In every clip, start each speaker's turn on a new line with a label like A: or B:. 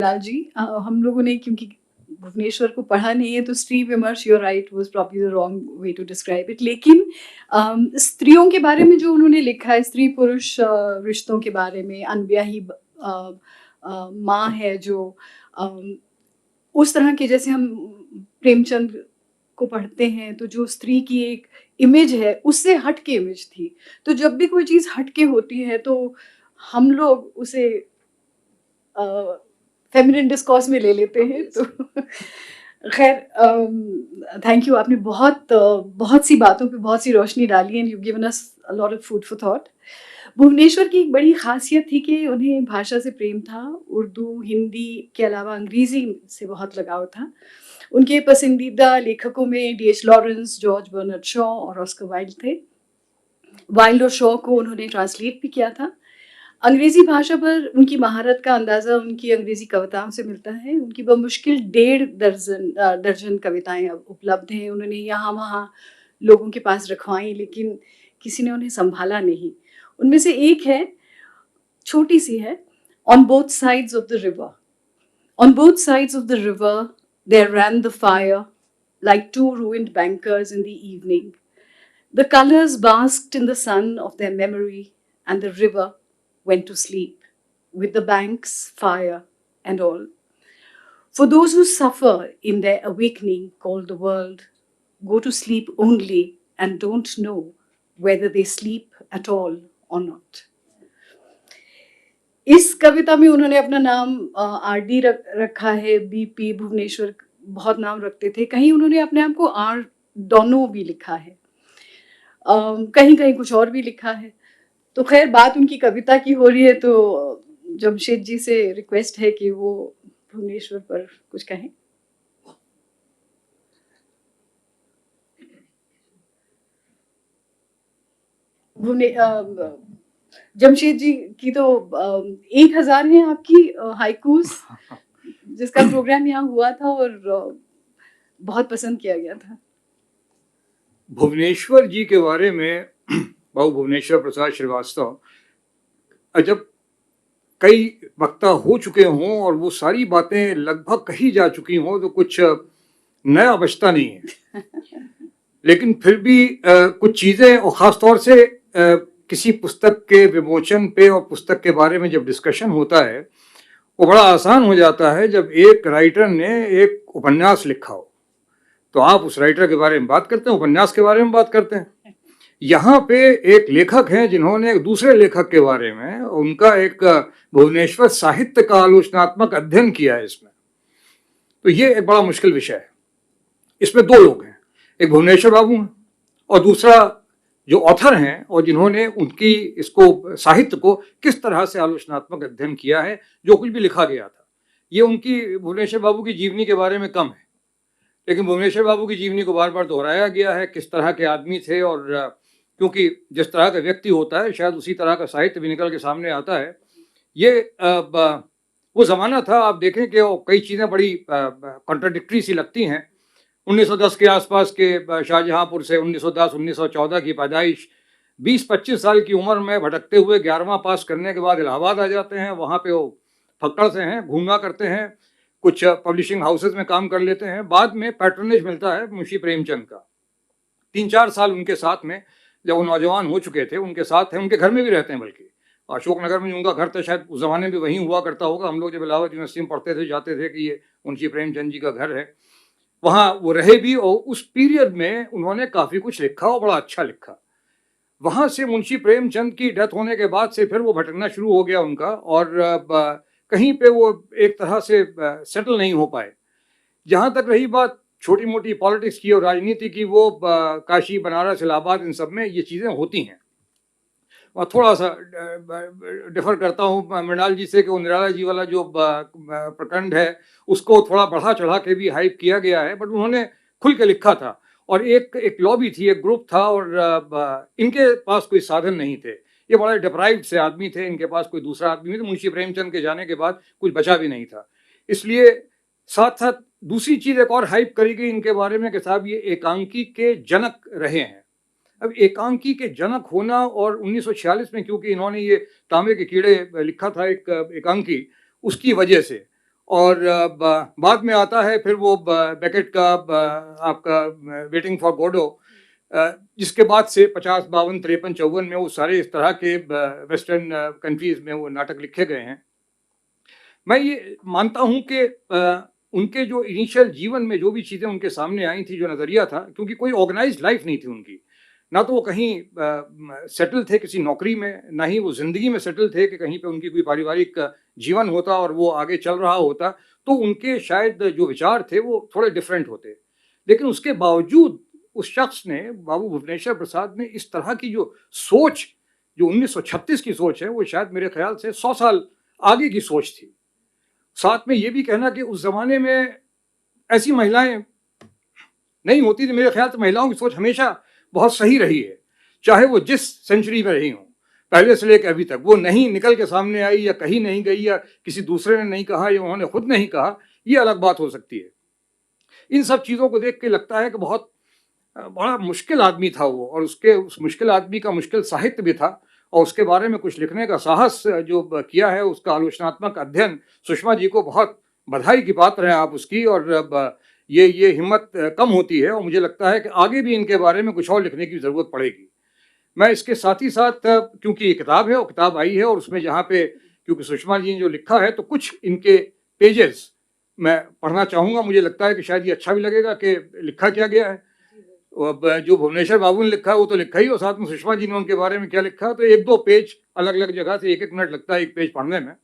A: लाल जी, हम लोगों ने क्योंकि भुवनेश्वर को पढ़ा नहीं है तो स्त्री विमर्श, you are right, was probably the wrong way to describe it. लेकिन स्त्रियों के बारे में जो उन्होंने लिखा है, स्त्री पुरुष रिश्तों के बारे में, अनब्याही माँ है जो उस तरह के, जैसे हम प्रेमचंद को पढ़ते हैं तो जो स्त्री की एक इमेज है उससे हट के इमेज थी। तो जब भी कोई चीज़ हट के होती है तो हम लोग उसे फेमिनिन डिस्कोर्स में ले लेते हैं। तो खैर, थैंक यू, आपने बहुत सी बातों पे बहुत सी रोशनी डाली and you given us a lot of food for thought. Bhuvneshwar की एक बड़ी खासियत थी कि उन्हें भाषा से प्रेम था। उर्दू, हिंदी के अलावा अंग्रेज़ी से बहुत लगाव था। उनके पसंदीदा लेखकों में D H. Lawrence, George Bernard Shaw और ऑस्कर वाइल्ड थे। वाइल्ड और शॉ को उन्होंने ट्रांसलेट भी किया था। अंग्रेज़ी भाषा पर उनकी महारत का अंदाज़ा उनकी अंग्रेज़ी कविताओं से मिलता है। उनकी बमुश्किल 1.5 दर्जन कविताएँ अब उपलब्ध हैं। उन्होंने यहाँ-वहाँ लोगों के पास रखवाईं, लेकिन किसी ने उन्हें सँभाला नहीं। उनमें से एक है, छोटी-सी है, on both sides of the river. On both sides of the river there ran the fire, like two ruined bankers in the evening. The colors basked in the sun of their memory, and the river went to sleep, with the banks, fire, and all. For those who suffer in their awakening, called the world, go to sleep only and don't know whether they sleep at all or not. इस कविता में उन्होंने अपना नाम RD. रखा है। BP. Bhubaneswar बहुत नाम रखते थे। कहीं उन्होंने अपने आप को आर. डोनो भी लिखा है। कहीं-कहीं कुछ और भी लिखा है। तो खैर, बात उनकी कविता की हो रही है तो जमशेद जी से रिक्वेस्ट है कि वो भुवनेश्वर पर कुछ कहें। जमशेद जी की तो 1000 हैं आपकी हाइकूस, जिसका प्रोग्राम यहाँ हुआ था और बहुत पसंद किया गया था।
B: भुवनेश्वर जी के बारे में बाबू भुवनेश्वर प्रसाद श्रीवास्तव, जब कई वक्ता हो चुके हों और वो सारी बातें लगभग कही जा चुकी हों तो कुछ नया बचता नहीं है। लेकिन फिर भी कुछ चीज़ें, और ख़ास तौर से किसी पुस्तक के विमोचन पे और पुस्तक के बारे में जब डिस्कशन होता है, वो बड़ा आसान हो जाता है जब एक राइटर ने एक उपन्यास लिखा हो तो आप उस राइटर के बारे में बात करते हैं, उपन्यास के बारे में बात करते हैं। यहाँ पे एक लेखक हैं जिन्होंने एक दूसरे लेखक के बारे में, उनका एक भुवनेश्वर साहित्य का आलोचनात्मक अध्ययन किया है इसमें। तो ये एक बड़ा मुश्किल विषय है। इसमें दो लोग हैं, एक भुवनेश्वर बाबू हैं और दूसरा जो ऑथर हैं और जिन्होंने उनकी इसको साहित्य को किस तरह से आलोचनात्मक अध्ययन किया है, जो कुछ भी लिखा गया था। ये उनकी भुवनेश्वर बाबू की जीवनी के बारे में कम है, लेकिन भुवनेश्वर बाबू की जीवनी को बार बार दोहराया गया है, किस तरह के आदमी थे, और क्योंकि जिस तरह का व्यक्ति होता है शायद उसी तरह का साहित्य भी निकल के सामने आता है। ये वो ज़माना था, आप देखें कि कई चीज़ें बड़ी कॉन्ट्राडिक्टरी सी लगती हैं। 1910 के आसपास के शाहजहांपुर से 1910-1914 की पैदाइश, 20-25 साल की उम्र में भटकते हुए 11वां पास करने के बाद इलाहाबाद आ जाते हैं। वहाँ पे वो फक्कड़ से हैं, घूंगा करते हैं, कुछ पब्लिशिंग हाउसेज में काम कर लेते हैं। बाद में पैट्रनेज मिलता है मुंशी प्रेमचंद का। 3-4 साल उनके साथ में, जब वो नौजवान हो चुके थे, उनके साथ हैं, उनके घर में भी रहते हैं। बल्कि अशोक नगर में उनका घर था, शायद उस ज़माने में वहीं हुआ करता होगा। हम लोग जब इलाहाबाद यूनिवर्सिटी में पढ़ते थे जाते थे कि ये मुंशी प्रेमचंद जी का घर है। वहाँ वो रहे भी और उस पीरियड में उन्होंने काफ़ी कुछ लिखा और बड़ा अच्छा लिखा। वहाँ से मुंशी प्रेमचंद की डेथ होने के बाद से फिर वो भटकना शुरू हो गया उनका, और कहीं पे वो एक तरह से सेटल नहीं हो पाए। जहाँ तक रही बात छोटी मोटी पॉलिटिक्स की और राजनीति की, वो काशी, बनारस, इलाहाबाद, इन सब में ये चीज़ें होती हैं। और थोड़ा सा डिफर करता हूँ मृणाल जी से कि वो निराला जी वाला जो प्रकरण है उसको थोड़ा बढ़ा चढ़ा के भी हाइप किया गया है, बट उन्होंने खुल के लिखा था। और एक लॉबी थी, एक ग्रुप था, और इनके पास कोई साधन नहीं थे। ये बड़े डिप्राइव्ड से आदमी थे, इनके पास कोई दूसरा आदमी नहीं था। मुंशी प्रेमचंद के जाने के बाद कुछ बचा भी नहीं था। इसलिए साथ साथ दूसरी चीज़ एक और हाइप करी गई इनके बारे में कि साहब ये एकांकी के जनक रहे हैं। अब एकांकी के जनक होना, और 1946 में क्योंकि इन्होंने ये तांबे के कीड़े लिखा था एक एकांकी, उसकी वजह से, और बाद में आता है फिर वो बेकेट का आपका वेटिंग फॉर गोडो, जिसके बाद से 50, 52, 53, 54 में वो सारे इस तरह के वेस्टर्न कंट्रीज में वो नाटक लिखे गए हैं। मैं ये मानता हूँ कि उनके जो इनिशियल जीवन में जो भी चीज़ें उनके सामने आई थी, जो नज़रिया था, क्योंकि कोई ऑर्गेनाइज्ड लाइफ नहीं थी उनकी, ना तो वो कहीं सेटल थे किसी नौकरी में, ना ही वो ज़िंदगी में सेटल थे कि कहीं पे उनकी कोई पारिवारिक जीवन होता और वो आगे चल रहा होता, तो उनके शायद जो विचार थे वो थोड़े डिफरेंट होते। लेकिन उसके बावजूद उस शख्स ने, बाबू भुवनेश्वर प्रसाद ने, इस तरह की जो सोच, जो 1936 की सोच है, वो शायद मेरे ख्याल से 100 साल आगे की सोच थी। साथ में ये भी कहना कि उस ज़माने में ऐसी महिलाएं नहीं होती थी। मेरे ख्याल से महिलाओं की सोच हमेशा बहुत सही रही है, चाहे वो जिस सेंचुरी में रही हों, पहले से लेकर अभी तक। वो नहीं निकल के सामने आई या कहीं नहीं गई या किसी दूसरे ने नहीं कहा या उन्होंने खुद नहीं कहा, ये अलग बात हो सकती है। इन सब चीज़ों को देख के लगता है कि बहुत बड़ा मुश्किल आदमी था वो, और उसके उस मुश्किल आदमी का मुश्किल साहित्य भी था, और उसके बारे में कुछ लिखने का साहस जो किया है, उसका आलोचनात्मक अध्ययन, सुषमा जी को बहुत बधाई की पात्र हैं आप उसकी। और ये हिम्मत कम होती है, और मुझे लगता है कि आगे भी इनके बारे में कुछ और लिखने की ज़रूरत पड़ेगी। मैं इसके साथ ही साथ, क्योंकि ये किताब है और किताब आई है, और उसमें जहाँ पे क्योंकि सुषमा जी ने जो लिखा है, तो कुछ इनके पेजेस मैं पढ़ना चाहूँगा। मुझे लगता है कि शायद ये अच्छा भी लगेगा कि लिखा क्या गया है। अब जो भुवनेश्वर बाबू ने लिखा है वो तो लिखा ही, और साथ में सुषमा जी ने उनके बारे में क्या लिखा, तो 1-2 पेज अलग अलग जगह से 1-1 मिनट लगता है एक पेज पढ़ने में।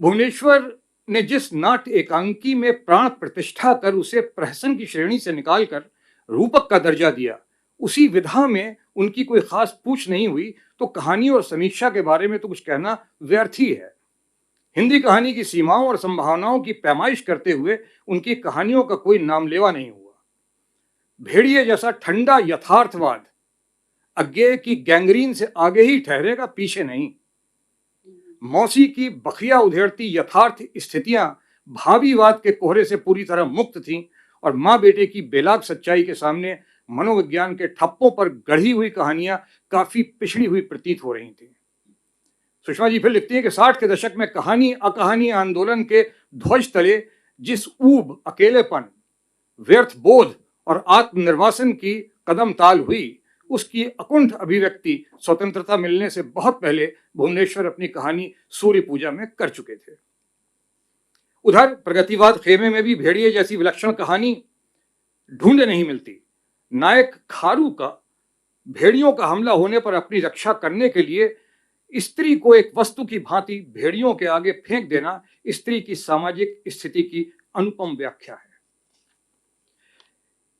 B: भुवनेश्वर ने जिस नाट्य एकांकी में प्राण प्रतिष्ठा कर उसे प्रहसन की श्रेणी से निकालकर रूपक का दर्जा दिया, उसी विधा में उनकी कोई खास पूछ नहीं हुई, तो कहानी और समीक्षा के बारे में तो कुछ कहना व्यर्थ ही है। हिंदी कहानी की सीमाओं और संभावनाओं की पैमाइश करते हुए उनकी कहानियों का कोई नामलेवा नहीं हुआ। भेड़िए जैसा ठंडा यथार्थवाद अज्ञेय की गैंग्रीन से आगे ही ठहरेगा, पीछे नहीं। मौसी की बखिया उधेड़ती यथार्थ स्थितियां भावीवाद के कोहरे से पूरी तरह मुक्त थीं, और माँ बेटे की बेलाग सच्चाई के सामने मनोविज्ञान के ठप्पों पर गढ़ी हुई कहानियां काफी पिछड़ी हुई प्रतीत हो रही थीं। सुषमा जी फिर लिखती हैं कि 60 के दशक में कहानी अकहानी आंदोलन के ध्वज तले जिस ऊब, अकेलेपन, व्यर्थ बोध और आत्मनिर्वासन की कदम ताल हुई, उसकी अकुंठ अभिव्यक्ति स्वतंत्रता मिलने से बहुत पहले भुवनेश्वर अपनी कहानी सूर्य पूजा में कर चुके थे। उधर प्रगतिवाद खेमे में भी भेड़िए जैसी विलक्षण कहानी ढूंढे नहीं मिलती। नायक खारू का भेड़ियों का हमला होने पर अपनी रक्षा करने के लिए स्त्री को एक वस्तु की भांति भेड़ियों के आगे फेंक देना स्त्री की सामाजिक स्थिति की अनुपम व्याख्या है।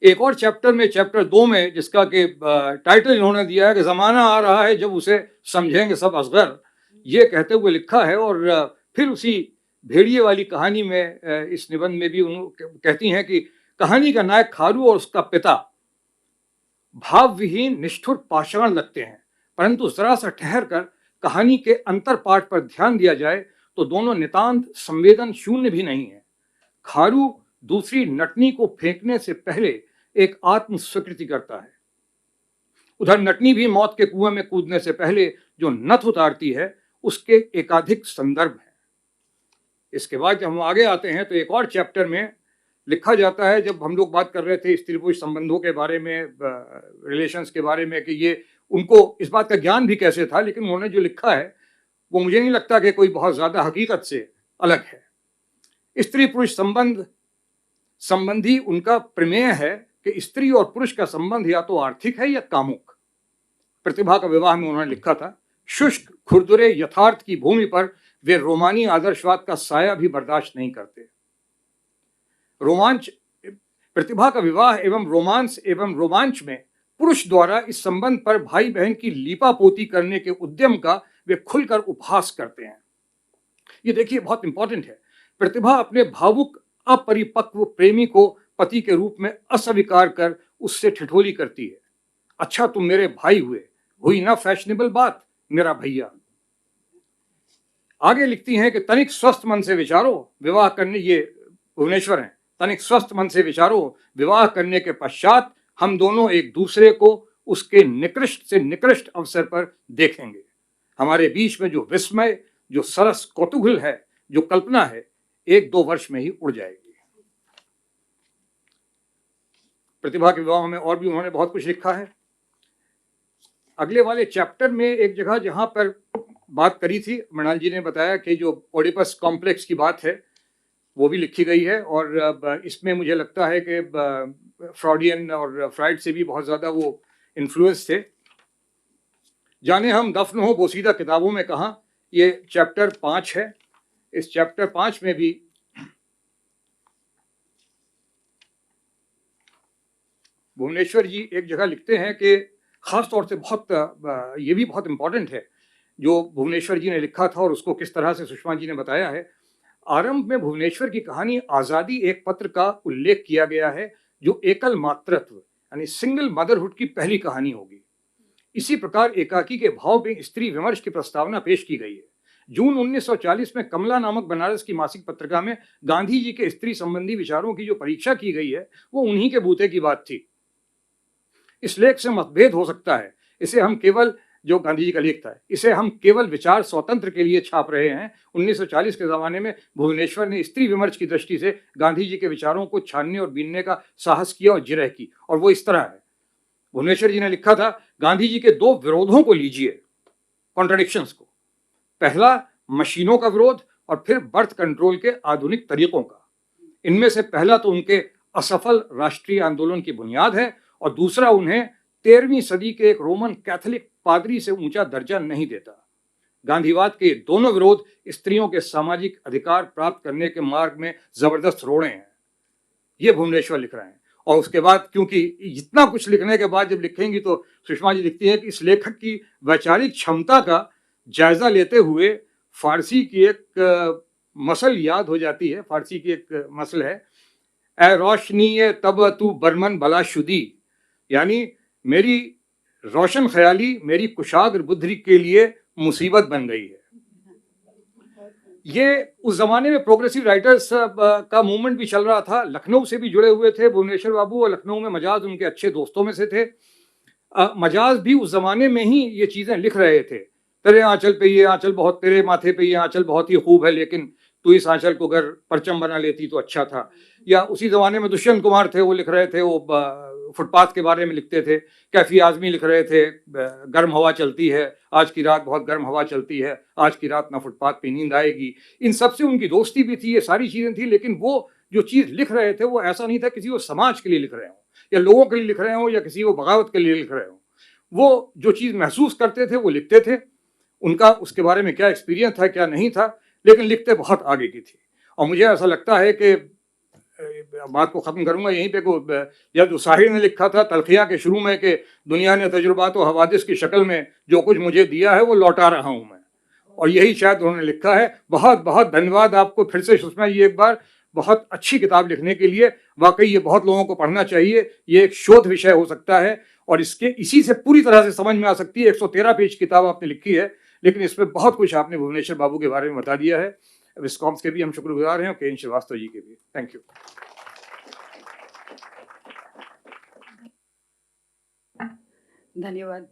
B: एक और चैप्टर में, चैप्टर 2 में, जिसका कि टाइटल इन्होंने दिया है कि जमाना आ रहा है जब उसे समझेंगे सब असगर, ये कहते हुए लिखा है। और फिर उसी भेड़िए वाली कहानी में, इस निबंध में भी कहती हैं कि कहानी का नायक खारू और उसका पिता भाव विहीन निष्ठुर पाषाण लगते हैं, परंतु जरा सा ठहर कर कहानी के अंतर पाठ पर ध्यान दिया जाए तो दोनों नितांत संवेदन शून्य भी नहीं है। खारू दूसरी नटनी को फेंकने से पहले एक आत्म स्वीकृति करता है, उधर नटनी भी मौत के कुएं में कूदने से पहले जो नथ उतारती है, उसके एकाधिक संदर्भ हैं। इसके बाद जब हम आगे आते हैं तो एक और चैप्टर में लिखा जाता है, जब हम लोग बात कर रहे थे स्त्री पुरुष संबंधों के बारे में, रिलेशंस के बारे में, कि ये उनको इस बात का ज्ञान भी कैसे था, लेकिन उन्होंने जो लिखा है वो मुझे नहीं लगता कि कोई बहुत ज्यादा हकीकत से अलग है। स्त्री पुरुष संबंधी उनका प्रमेय है कि स्त्री और पुरुष का संबंध या तो आर्थिक है या कामुक। प्रतिभा का विवाह में उन्होंने लिखा था, शुष्क खुरदुरे यथार्थ की भूमि पर वे रोमानी आदर्शवाद का साया भी बर्दाश्त नहीं करते। रोमांच, प्रतिभा का विवाह एवं रोमांस एवं रोमांच में पुरुष द्वारा इस संबंध पर भाई बहन की लीपापोती करने के उद्यम का वे खुलकर उपहास करते हैं। ये देखिए बहुत इंपॉर्टेंट है। प्रतिभा अपने भावुक अपरिपक्व प्रेमी को पति के रूप में अस्वीकार कर उससे ठिठोली करती है। अच्छा तुम मेरे भाई हुए, हुई ना फैशनेबल बात मेरा भैया। आगे लिखती हैं कि तनिक स्वस्थ मन से विचारो, विवाह करने, ये भुवनेश्वर हैं, तनिक स्वस्थ मन से विचारो, विवाह करने के पश्चात हम दोनों एक दूसरे को उसके निकृष्ट से निकृष्ट अवसर पर देखेंगे। हमारे बीच में जो विस्मय, जो सरस कौतूहल है, जो कल्पना है 1-2 वर्ष में ही उड़ जाएगी। प्रतिभा के विवाह में और भी उन्होंने बहुत कुछ लिखा है। अगले वाले चैप्टर में एक जगह जहां पर बात करी थी, मृणाल जी ने बताया कि जो ओडिपस कॉम्प्लेक्स की बात है वो भी लिखी गई है, और इसमें मुझे लगता है कि फ्रॉडियन और फ्राइड से भी बहुत ज़्यादा वो इन्फ्लुएंस थे। जाने हम दफन हो बोसीदा किताबों में कहाँ, ये चैप्टर 5 है। इस चैप्टर 5 में भी भुवनेश्वर जी एक जगह लिखते हैं कि खास तौर से ये भी बहुत इंपॉर्टेंट है जो भुवनेश्वर जी ने लिखा था और उसको किस तरह से सुषमा जी ने बताया है। आरंभ में भुवनेश्वर की कहानी आज़ादी एक पत्र का उल्लेख किया गया है जो एकल मातृत्व यानी सिंगल मदरहुड की पहली कहानी होगी। इसी प्रकार एकाकी के भाव में स्त्री विमर्श की प्रस्तावना पेश की गई है। जून 1940 में कमला नामक बनारस की मासिक पत्रिका में गांधी जी के स्त्री संबंधी विचारों की जो परीक्षा की गई है वो उन्हीं के बूते की बात थी। इस लेख से मतभेद हो सकता है, इसे हम केवल, जो गांधी जी का लेख था, इसे हम केवल विचार स्वतंत्र के लिए छाप रहे हैं। 1940 के ज़माने में भुवनेश्वर ने स्त्री विमर्श की दृष्टि से गांधी जी के विचारों को छानने और बीनने का साहस किया और जिरह की, और वो इस तरह है। भुवनेश्वर जी ने लिखा था, गांधी जी के 2 विरोधों को लीजिए, कॉन्ट्रडिक्शंस को। पहला मशीनों का विरोध और फिर बर्थ कंट्रोल के आधुनिक तरीकों का। इनमें से पहला तो उनके असफल राष्ट्रीय आंदोलन की बुनियाद है और दूसरा उन्हें 13वीं सदी के एक रोमन कैथोलिक पादरी से ऊंचा दर्जा नहीं देता। गांधीवाद के दोनों विरोध स्त्रियों के सामाजिक अधिकार प्राप्त करने के मार्ग में जबरदस्त रोड़े हैं। ये भुवनेश्वर लिख रहे हैं। और उसके बाद, क्योंकि इतना कुछ लिखने के बाद जब लिखेंगी तो सुषमा जी लिखती है कि इस लेखक की वैचारिक क्षमता का जायजा लेते हुए फारसी की एक मसल याद हो जाती है। फारसी की एक मसल है, ए रोशनी तब तू बरमन बलाशुदी, यानी मेरी रोशन ख्याली मेरी कुशाग्र बुद्धि के लिए मुसीबत बन गई है। ये उस जमाने में प्रोग्रेसिव राइटर्स का मूवमेंट भी चल रहा था। लखनऊ से भी जुड़े हुए थे भुवनेश्वर बाबू, और लखनऊ में मजाज उनके अच्छे दोस्तों में से थे। मजाज भी उस जमाने में ही ये चीजें लिख रहे थे। तेरे आंचल पे ये आंचल बहुत, तेरे माथे पे ये आंचल बहुत ही खूब है, लेकिन तू इस आंचल को अगर परचम बना लेती तो अच्छा था। या उसी जमाने में दुष्यंत कुमार थे, वो लिख रहे थे, वो फुटपाथ के बारे में लिखते थे। कैफी आजमी लिख रहे थे, गर्म हवा चलती है, आज की रात बहुत गर्म हवा चलती है, आज की रात ना फुटपाथ पे नींद आएगी। इन सबसे उनकी दोस्ती भी थी, ये सारी चीजें थी। लेकिन वो जो चीज लिख रहे थे वो ऐसा नहीं था किसी को समाज के लिए लिख रहे हो या लोगों के लिए लिख रहे हो या किसी को बगावत के लिए लिख रहे हो। वो जो चीज महसूस करते थे वो लिखते थे। उनका उसके बारे में क्या एक्सपीरियंस था क्या नहीं था, लेकिन लिखते बहुत आगे की थी। और मुझे ऐसा लगता है कि बात को ख़त्म करूंगा यहीं पे को, या जो साहिर ने लिखा था तलखियाँ के शुरू में कि दुनिया ने तजुर्बात और हवादिस की शक्ल में जो कुछ मुझे दिया है वो लौटा रहा हूँ मैं, और यही शायद उन्होंने लिखा है। बहुत बहुत धन्यवाद आपको फिर से सुषमा जी, एक बार बहुत अच्छी किताब लिखने के लिए। वाकई ये बहुत लोगों को पढ़ना चाहिए। ये एक शोध विषय हो सकता है और इसी से पूरी तरह से समझ में आ सकती है। 113 पेज किताब आपने लिखी है, लेकिन इसमें बहुत कुछ आपने भुवनेश्वर बाबू के बारे में बता दिया है। विस्कॉम्स के भी हम शुक्रगुजार हैं और के एन श्रीवास्तव जी के भी। Thank you.
A: धन्यवाद।